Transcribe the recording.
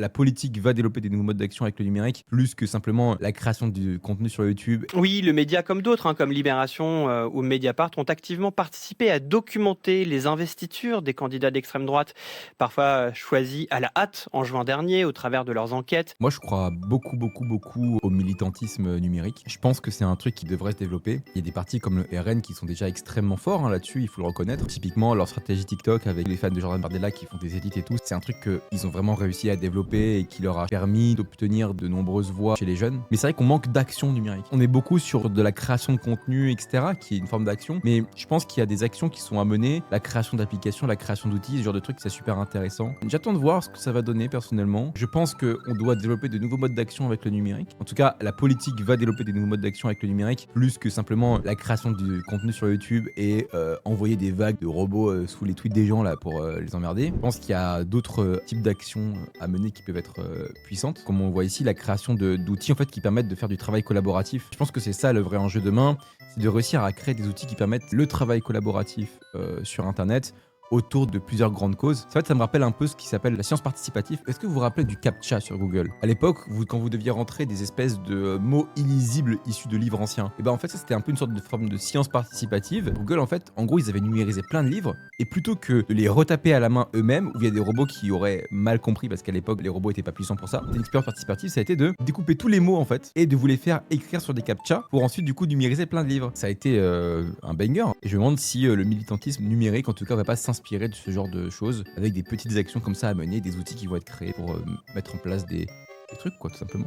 la politique va développer des nouveaux modes d'action avec le numérique, plus que simplement la création du contenu sur YouTube. Oui, le média comme d'autres, hein, comme Libération ou Mediapart, ont activement participé à documenter les investitures des candidats d'extrême droite, parfois choisis à la hâte en juin dernier au travers de leurs enquêtes. Moi, je crois beaucoup, beaucoup, beaucoup au militantisme numérique. Je pense que c'est un truc qui devrait se développer. Il y a des partis comme le RN qui sont déjà extrêmement forts là-dessus, il faut le reconnaître. Typiquement, leur stratégie TikTok avec les fans de Jordan Bardella qui font des edits et tout, c'est un truc qu'ils ont vraiment réussi à développer et qui leur a permis d'obtenir de nombreuses voix chez les jeunes. Mais c'est vrai qu'on manque d'action numérique. On est beaucoup sur de la création de contenu, etc., qui est une forme d'action. Mais je pense qu'il y a des actions qui sont à mener, la création d'applications, la création d'outils, ce genre de trucs, c'est super intéressant. J'attends de voir ce que ça va donner personnellement. Je pense qu'on doit développer de nouveaux modes d'action avec le numérique. En tout cas, la politique va développer des nouveaux modes d'action avec le numérique, plus que simplement la création du contenu sur YouTube et envoyer des vagues de robots sous les tweets des gens là pour les emmerder. Je pense qu'il y a d'autres types d'actions à mener qui peuvent être puissantes. Comme on voit ici, la création d'outils en fait qui permettent de faire du travail collaboratif. Je pense que c'est ça le vrai enjeu demain, c'est de réussir à créer des outils qui permettent le travail collaboratif sur Internet autour de plusieurs grandes causes. En fait, ça me rappelle un peu ce qui s'appelle la science participative. Est-ce que vous vous rappelez du CAPTCHA sur Google? À l'époque, quand vous deviez rentrer des espèces de mots illisibles issus de livres anciens, et ben en fait, ça c'était un peu une sorte de forme de science participative. Google, en fait, en gros, ils avaient numérisé plein de livres, et plutôt que de les retaper à la main eux-mêmes, ou via des robots qui auraient mal compris, parce qu'à l'époque, les robots étaient pas puissants pour ça, une expérience participative, ça a été de découper tous les mots, en fait, et de vous les faire écrire sur des CAPTCHA pour ensuite, du coup, numériser plein de livres. Ça a été un banger. Et je me demande si le militantisme numérique, en tout cas, va pas s'inspirer de ce genre de choses, avec des petites actions comme ça à mener, des outils qui vont être créés pour mettre en place des trucs, quoi, tout simplement.